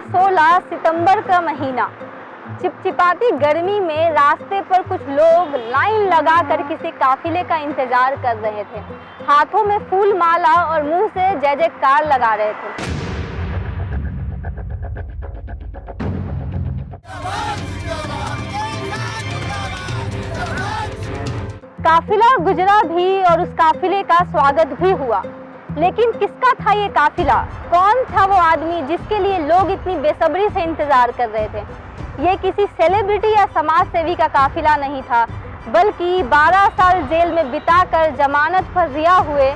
16 सितंबर का महीना। चिपचिपाती गर्मी में रास्ते पर कुछ लोग लाइन लगाकर किसी काफिले का इंतजार कर रहे थे। हाथों में फूल माला और मुंह से जय जयकार लगा रहे थे। काफिला गुजरा भी और उस काफिले का स्वागत भी हुआ। लेकिन किसका था ये काफिला? कौन था वो आदमी जिसके लिए लोग इतनी बेसब्री से इंतजार कर रहे थे? ये किसी सेलिब्रिटी या समाज सेवी का काफिला नहीं था, बल्कि 12 साल जेल में बिताकर जमानत पर रिहा हुए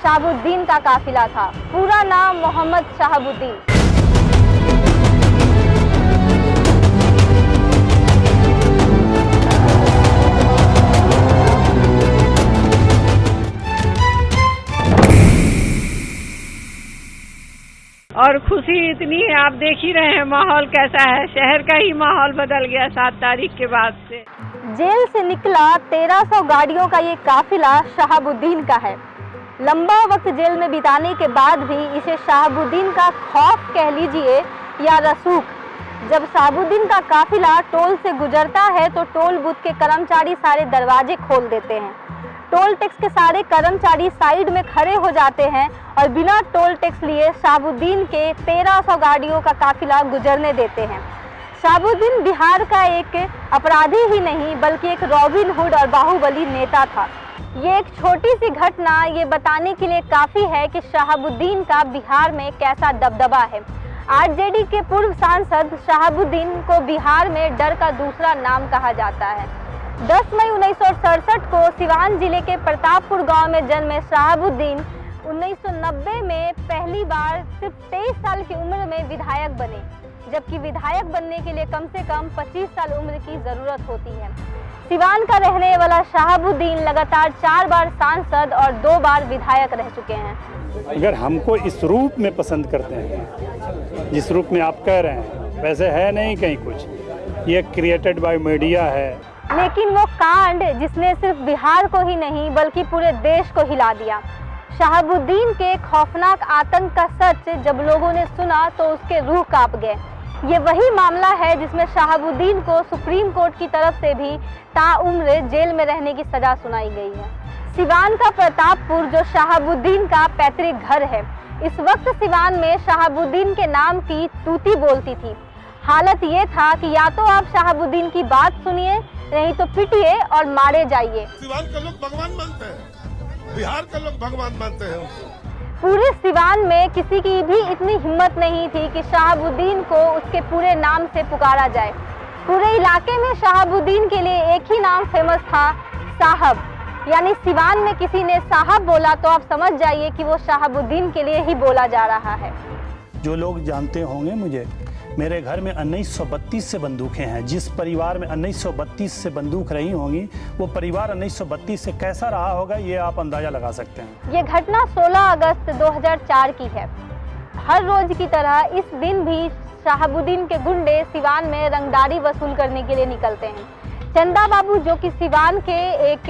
शहाबुद्दीन का काफिला था। पूरा नाम मोहम्मद शहाबुद्दीन। और खुशी इतनी है, आप देख ही रहे हैं माहौल कैसा है। शहर का ही माहौल बदल गया 7 तारीख के बाद से। जेल से निकला 1300 गाड़ियों का ये काफिला शहाबुद्दीन का है। लंबा वक्त जेल में बिताने के बाद भी इसे शहाबुद्दीन का खौफ कह लीजिए या रसूख। जब शहाबुद्दीन का काफिला टोल से गुजरता है तो टोल बूथ के कर्मचारी सारे दरवाजे खोल देते हैं। टोल टैक्स के सारे कर्मचारी साइड में खड़े हो जाते हैं और बिना टोल टैक्स लिए शहाबुद्दीन के 1300 गाड़ियों का काफिला गुजरने देते हैं। शहाबुद्दीन बिहार का एक अपराधी ही नहीं बल्कि एक रॉबिन हुड और बाहुबली नेता था। ये एक छोटी सी घटना ये बताने के लिए काफ़ी है कि शहाबुद्दीन का बिहार में कैसा दबदबा है। आरजेडी के पूर्व सांसद शहाबुद्दीन को बिहार में डर का दूसरा नाम कहा जाता है। 10 मई 1967 को सिवान जिले के प्रतापपुर गांव में जन्मे शहाबुद्दीन 1990 में पहली बार सिर्फ 23 साल की उम्र में विधायक बने, जबकि विधायक बनने के लिए कम से कम 25 साल उम्र की ज़रूरत होती है। सिवान का रहने वाला शहाबुद्दीन लगातार 4 बार सांसद और 2 बार विधायक रह चुके हैं। अगर हमको इस रूप में पसंद करते हैं, जिस रूप में आप कह रहे हैं, वैसे है नहीं कहीं कुछ, ये क्रिएटेड बाय मीडिया है। लेकिन वो कांड जिसने सिर्फ बिहार को ही नहीं बल्कि पूरे देश को हिला दिया। शहाबुद्दीन के खौफनाक आतंक का सच जब लोगों ने सुना तो उसके रूह कांप गए। ये वही मामला है जिसमें शहाबुद्दीन को सुप्रीम कोर्ट की तरफ से भी ताउम्र जेल में रहने की सजा सुनाई गई है। सिवान का प्रतापपुर जो शहाबुद्दीन का पैतृक घर है, इस वक्त सिवान में शहाबुद्दीन के नाम की तूती बोलती थी। हालत ये था कि या तो आप शहाबुद्दीन की बात सुनिए, नहीं तो पिटिए और मारे जाइए। सिवान के लोग भगवान मानते हैं, बिहार के लोग भगवान मानते हैं। पूरे सिवान में किसी की भी इतनी हिम्मत नहीं थी कि शहाबुद्दीन को उसके पूरे नाम से पुकारा जाए। पूरे इलाके में शहाबुद्दीन के लिए एक ही नाम फेमस था, साहब। यानी सिवान में किसी ने साहब बोला तो आप समझ जाइए कि वो शहाबुद्दीन के लिए ही बोला जा रहा है। जो लोग जानते होंगे मुझे, मेरे घर में 1932 से बंदूकें हैं। जिस परिवार में 1932 से बंदूक रही होंगी, वो परिवार 1932 से कैसा रहा होगा ये आप अंदाजा लगा सकते हैं। ये घटना 16 अगस्त 2004 की है। हर रोज की तरह इस दिन भी शहाबुद्दीन के गुंडे सिवान में रंगदारी वसूल करने के लिए निकलते हैं। चंदा बाबू जो कि सिवान के एक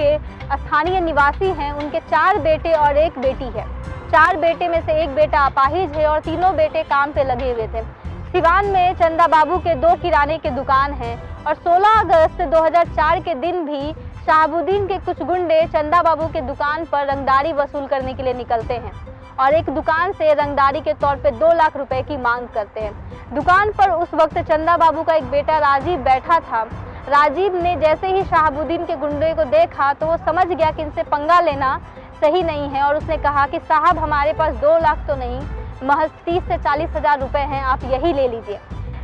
स्थानीय निवासी हैं, उनके 4 बेटे और 1 बेटी है। 4 बेटे में से 1 बेटा अपाहिज है और तीनों बेटे काम पे लगे हुए थे। सिवान में चंदा बाबू के 2 किराने के दुकान हैं और 16 अगस्त 2004 के दिन भी शहाबुद्दीन के कुछ गुंडे चंदा बाबू के दुकान पर रंगदारी वसूल करने के लिए निकलते हैं और एक दुकान से रंगदारी के तौर पे 2 लाख रुपए की मांग करते हैं। दुकान पर उस वक्त चंदा बाबू का एक बेटा राजीव बैठा था। राजीव ने जैसे ही शहाबुद्दीन के गुंडे को देखा तो वो समझ गया कि इनसे पंगा लेना सही नहीं है और उसने कहा कि साहब हमारे पास 2 लाख तो नहीं, महज 30 से 40 हज़ार रुपए हैं, आप यही ले लीजिए।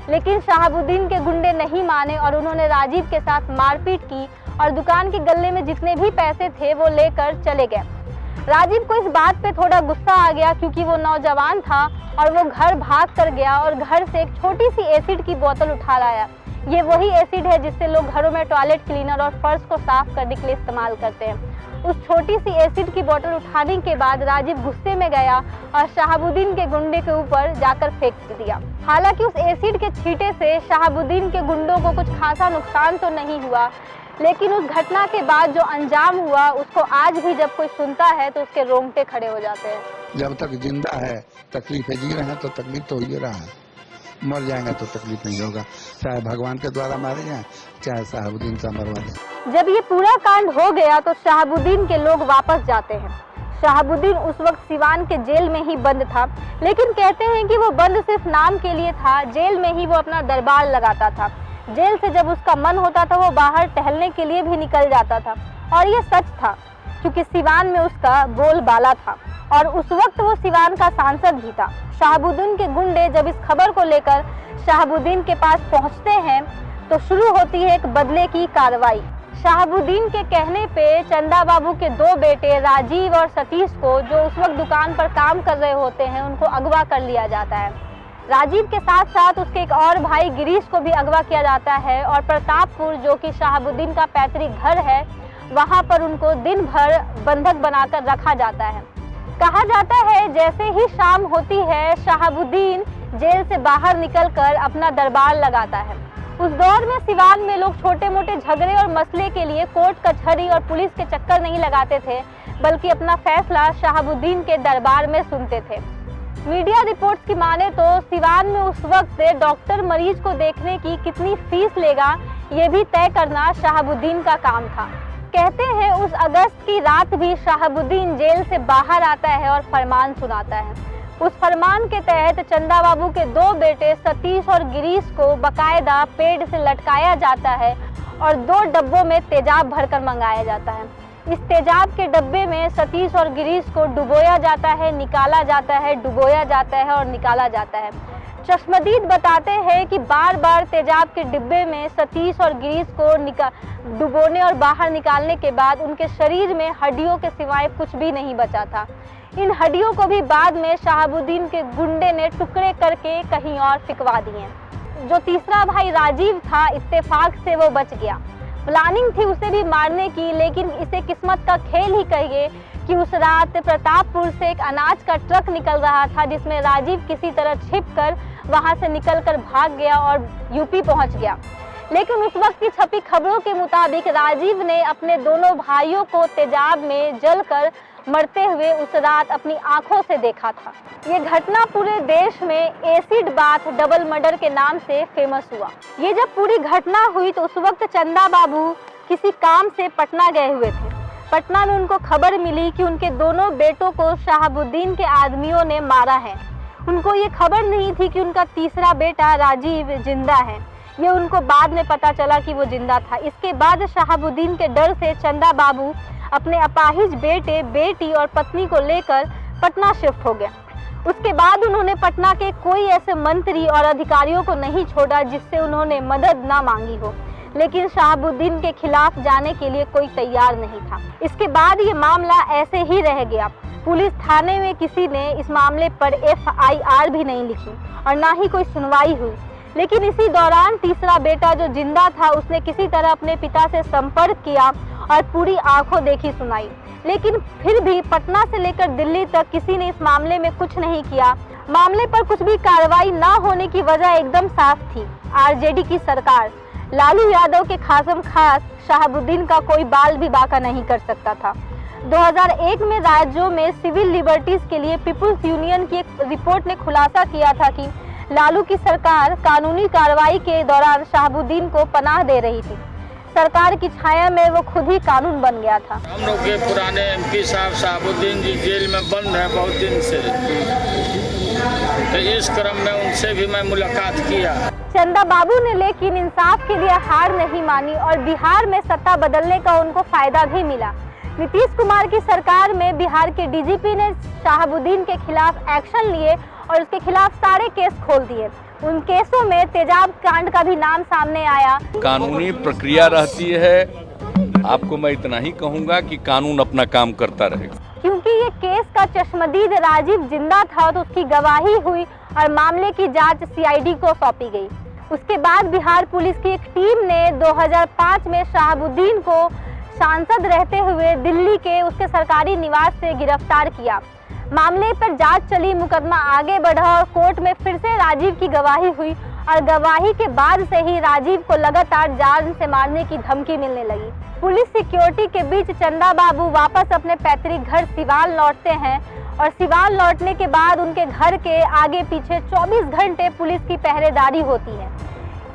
लेकिन शहाबुद्दीन के गुंडे नहीं माने और उन्होंने राजीव के साथ मारपीट की और दुकान के गल्ले में जितने भी पैसे थे वो लेकर चले गए। राजीव को इस बात पे थोड़ा गुस्सा आ गया क्योंकि वो नौजवान था और वो घर भाग कर गया और घर से एक छोटी सी एसिड की बोतल उठा लाया। ये वही एसिड है जिससे लोग घरों में टॉयलेट क्लीनर और फर्श को साफ करने के लिए इस्तेमाल करते हैं। उस छोटी सी एसिड की बोतल उठाने के बाद राजीव गुस्से में गया और शहाबुद्दीन के गुंडे के ऊपर जाकर फेंक दिया। हालांकि उस एसिड के छींटे से शहाबुद्दीन के गुंडों को कुछ खासा नुकसान तो नहीं हुआ, लेकिन उस घटना के बाद जो अंजाम हुआ उसको आज भी जब कोई सुनता है तो उसके रोंगटे खड़े हो जाते हैं। जब तक जिंदा है तकलीफें जी रहे हैं तो तकलीफ तो हो ही रहा है। मर जाएंगे तो तकलीफ नहीं होगा, चाहे भगवान के द्वारा मारे जाए चाहे शहाबुद्दीन का मरवा दें। जब ये पूरा कांड हो गया तो शहाबुद्दीन के लोग वापस जाते हैं। शहाबुद्दीन उस वक्त सिवान के जेल में ही बंद था, लेकिन कहते हैं कि वो बंद सिर्फ नाम के लिए था। जेल में ही वो अपना दरबार लगाता था। जेल से जब उसका मन होता था वो बाहर टहलने के लिए भी निकल जाता था। और ये सच था, क्योंकि सिवान में उसका बोलबाला था और उस वक्त वो सिवान का सांसद भी था। शहाबुद्दीन के गुंडे जब इस खबर को लेकर शहाबुद्दीन के पास पहुंचते हैं तो शुरू होती है एक बदले की कार्रवाई। शहाबुद्दीन के कहने पे चंदा बाबू के 2 बेटे राजीव और सतीश को, जो उस वक्त दुकान पर काम कर रहे होते हैं, उनको अगवा कर लिया जाता है। राजीव के साथ साथ उसके एक और भाई गिरीश को भी अगवा किया जाता है और प्रतापपुर, जो कि शहाबुद्दीन का पैतृक घर है, वहां पर उनको दिन भर बंधक बनाकर रखा जाता है। कहा जाता है जैसे ही शाम होती है शहाबुद्दीन जेल से बाहर निकलकर अपना दरबार लगाता है। उस दौर में सिवान में लोग छोटे मोटे झगड़े और मसले के लिए कोर्ट कचहरी और पुलिस के चक्कर नहीं लगाते थे, बल्कि अपना फैसला शहाबुद्दीन के दरबार में सुनते थे। मीडिया रिपोर्ट्स की माने तो सिवान में उस वक्त डॉक्टर मरीज को देखने की कितनी फीस लेगा ये भी तय करना शहाबुद्दीन का काम था। कहते हैं उस अगस्त की रात भी शहाबुद्दीन जेल से बाहर आता है और फरमान सुनाता है। उस फरमान के तहत चंदा बाबू के 2 बेटे सतीश और गिरीश को बकायदा पेड़ से लटकाया जाता है और 2 डब्बों में तेजाब भरकर मंगाया जाता है। इस तेजाब के डब्बे में सतीश और गिरीश को डुबोया जाता है, निकाला जाता है, डुबोया जाता है और निकाला जाता है। चश्मदीद बताते हैं कि बार बार तेजाब के डिब्बे में सतीश और गिरीश को डुबोने और बाहर निकालने के बाद उनके शरीर में हड्डियों के सिवाय कुछ भी नहीं बचा था। इन हड्डियों को भी बाद में शहाबुद्दीन के गुंडे ने टुकड़े करके कहीं और फिकवा दिए। जो तीसरा भाई राजीव था, इत्तेफाक से वो बच गया। प्लानिंग थी उसे भी मारने की, लेकिन इसे किस्मत का खेल ही कहिए कि उस रात प्रतापपुर से एक अनाज का ट्रक निकल रहा था, जिसमें राजीव किसी तरह छिपकर वहां से निकलकर भाग गया और यूपी पहुंच गया। लेकिन उस वक्त की छपी खबरों के मुताबिक राजीव ने अपने दोनों भाइयों को तेजाब में जलकर मरते हुए उस रात अपनी आंखों से देखा था। ये घटना पूरे देश में एसिड बाथ डबल मर्डर के नाम से फेमस हुआ। ये जब पूरी घटना हुई तो उस वक्त चंदा बाबू किसी काम से पटना गए हुए थे। पटना में उनको खबर मिली कि उनके दोनों बेटों को शहाबुद्दीन के आदमियों ने मारा है। उनको ये खबर नहीं थी कि उनका तीसरा बेटा राजीव जिंदा है। ये उनको बाद में पता चला कि वो जिंदा था। इसके बाद शहाबुद्दीन के डर से चंदा बाबू अपने अपाहिज बेटे, बेटी और पत्नी को लेकर पटना शिफ्ट हो गया। उसके बाद उन्होंने पटना के कोई ऐसे मंत्री और अधिकारियों को नहीं छोड़ा जिससे उन्होंने मदद ना मांगी हो, लेकिन शहाबुद्दीन के खिलाफ जाने के लिए कोई तैयार नहीं था। इसके बाद ये मामला ऐसे ही रह गया। पुलिस थाने में किसी ने इस मामले पर FIR भी नहीं लिखी और ना ही कोई सुनवाई हुई। लेकिन इसी दौरान तीसरा बेटा जो जिंदा था, उसने किसी तरह अपने पिता से संपर्क किया और पूरी आंखों देखी सुनाई। लेकिन फिर भी पटना से लेकर दिल्ली तक किसी ने इस मामले में कुछ नहीं किया। मामले पर कुछ भी कार्रवाई ना होने की वजह एकदम साफ थी। RJD की सरकार, लालू यादव के खासम खास शहाबुद्दीन का कोई बाल भी बाका नहीं कर सकता था। 2001 में राज्यों में सिविल लिबर्टीज के लिए पीपुल्स यूनियन की एक रिपोर्ट ने खुलासा किया था कि लालू की सरकार कानूनी कार्रवाई के दौरान शहाबुद्दीन को पनाह दे रही थी। सरकार की छाया में वो खुद ही कानून बन गया था। हम लोग के पुराने MP साहब शहाबुद्दीन जी जेल में बंद है बहुत दिन से, तो इस क्रम में उनसे भी मैं मुलाकात किया। चंदा बाबू ने लेकिन इंसाफ के लिए हार नहीं मानी और बिहार में सत्ता बदलने का उनको फायदा भी मिला। नीतीश कुमार की सरकार में बिहार के DGP ने शहाबुद्दीन के खिलाफ एक्शन लिए और उसके खिलाफ सारे केस खोल दिए। उन केसों में तेजाब कांड का भी नाम सामने आया। कानूनी प्रक्रिया रहती है, आपको मैं इतना ही कहूँगा कि कानून अपना काम करता रहेगा। क्योंकि ये केस का चश्मदीद राजीव जिंदा था तो उसकी गवाही हुई और मामले की जांच CID को सौंपी गई। उसके बाद बिहार पुलिस की एक टीम ने 2005 में शहाबुद्दीन को सांसद रहते हुए दिल्ली के उसके सरकारी निवास से गिरफ्तार किया। मामले पर जांच चली, मुकदमा आगे बढ़ा और कोर्ट में फिर से राजीव की गवाही हुई और गवाही के बाद से ही राजीव को लगातार जान से मारने की धमकी मिलने लगी। पुलिस सिक्योरिटी के बीच चंदा बाबू वापस अपने पैतृक घर सिवान लौटते हैं और सिवान लौटने के बाद उनके घर के आगे पीछे 24 घंटे पुलिस की पहरेदारी होती है।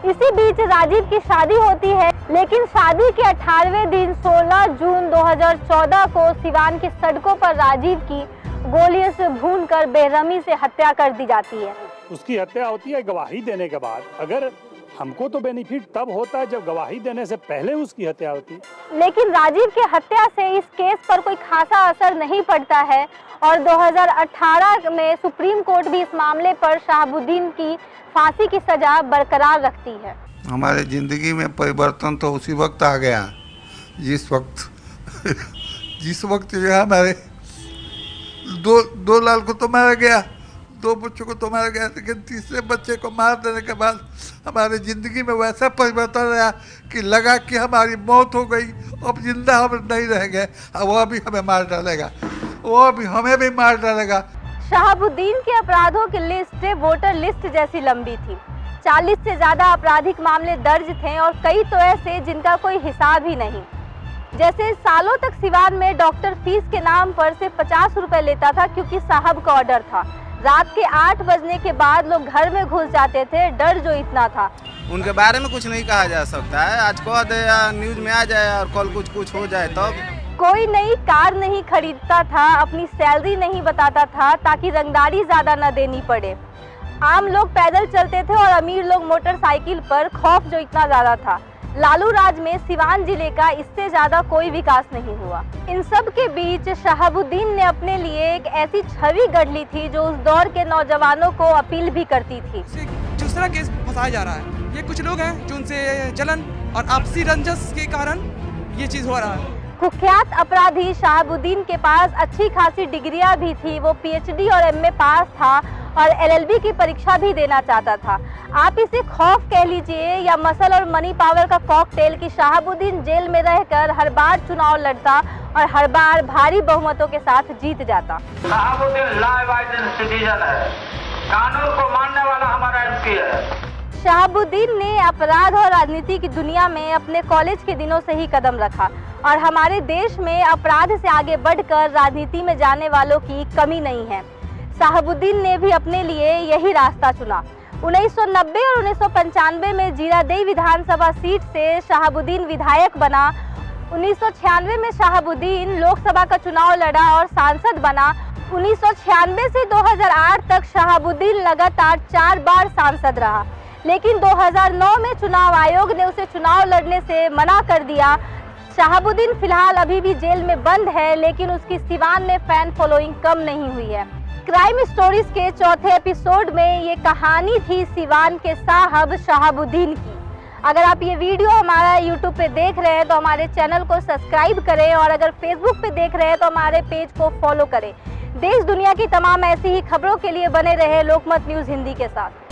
इसी बीच राजीव की शादी होती है, लेकिन शादी के 18वें दिन 16 जून 2014 को सिवान की सड़कों पर राजीव की गोलियों से भूनकर बेरहमी से हत्या कर दी जाती है। उसकी हत्या होती है गवाही देने के बाद। अगर हमको तो बेनिफिट तब होता है जब गवाही देने से पहले उसकी हत्या होती है। लेकिन राजीव की हत्या से इस केस पर कोई खासा असर नहीं पड़ता है और 2018 में सुप्रीम कोर्ट भी इस मामले पर शहाबुद्दीन की फांसी की सजा बरकरार रखती है। हमारे जिंदगी में परिवर्तन तो उसी वक्त आ गया जिस वक्त जो है हमारे दो लाल को तो मारा गया, 2 बच्चों को तो मारा गया, लेकिन तीसरे बच्चे को मार देने के बाद हमारे ज़िंदगी में वैसा परिवर्तन आया कि लगा कि हमारी मौत हो गई, अब जिंदा हम नहीं रहेंगे, अब वह भी हमें मार डालेगा, वो भी हमें भी मार डालेगा। शहाबुद्दीन के अपराधों की लिस्ट वोटर लिस्ट जैसी लंबी थी। 40 से ज़्यादा आपराधिक मामले दर्ज थे और कई तो ऐसे जिनका कोई हिसाब ही नहीं। जैसे सालों तक सिवान में डॉक्टर फीस के नाम पर सिर्फ 50 रुपए लेता था क्योंकि साहब का ऑर्डर था। रात के 8 बजने के बाद लोग घर में घुस जाते थे, डर जो इतना था। उनके बारे में कुछ नहीं कहा जा सकता है, आज कह दे या न्यूज में आ जाए और कल कुछ हो जाए तब। कोई नई कार नहीं खरीदता था, अपनी सैलरी नहीं बताता था ताकि रंगदारी ज्यादा न देनी पड़े। आम लोग पैदल चलते थे और अमीर लोग मोटरसाइकिल पर, खौफ जो इतना ज्यादा था। लालू राज में सिवान जिले का इससे ज्यादा कोई विकास नहीं हुआ। इन सब के बीच शहाबुद्दीन ने अपने लिए एक ऐसी छवि गढ़ ली थी जो उस दौर के नौजवानों को अपील भी करती थी। दूसरा केस फंसाया जा रहा है, ये कुछ लोग हैं जो उनसे जलन और आपसी रंजस के कारण ये चीज हो रहा है। कुख्यात अपराधी शहाबुद्दीन के पास अच्छी खासी डिग्रियां भी थी। वो पीएचडी और एमए पास था और एलएलबी की परीक्षा भी देना चाहता था। आप इसे खौफ कह लीजिए या मसल और मनी पावर का कॉकटेल कि शहाबुद्दीन जेल में रहकर हर बार चुनाव लड़ता और हर बार भारी बहुमतों के साथ जीत जाता। शहाबुद्दीन लॉ अबाइडिंग सिटीजन है, कानून को मानने वाला हमारा एमपी है। शहाबुद्दीन ने अपराध और राजनीति की दुनिया में अपने कॉलेज के दिनों से ही कदम रखा और हमारे देश में अपराध से आगे बढ़कर राजनीति में जाने वालों की कमी नहीं है। शहाबुद्दीन ने भी अपने लिए यही रास्ता चुना। 1990 और 1995 में जीरादेई विधानसभा सीट से शहाबुद्दीन विधायक बना। 1996 में शहाबुद्दीन लोकसभा का चुनाव लड़ा और सांसद बना। 1996 से 2008 तक शहाबुद्दीन लगातार 4 बार सांसद रहा, लेकिन 2009 में चुनाव आयोग ने उसे चुनाव लड़ने से मना कर दिया। शहाबुद्दीन फिलहाल अभी भी जेल में बंद है, लेकिन उसकी सिवान में फैन फॉलोइंग कम नहीं हुई है। क्राइम स्टोरीज के चौथे एपिसोड में ये कहानी थी सिवान के साहब शहाबुद्दीन की। अगर आप ये वीडियो हमारा यूट्यूब पे देख रहे हैं तो हमारे चैनल को सब्सक्राइब करें और अगर फेसबुक पे देख रहे हैं तो हमारे पेज को फॉलो करें। देश दुनिया की तमाम ऐसी ही खबरों के लिए बने रहे लोकमत न्यूज़ हिंदी के साथ।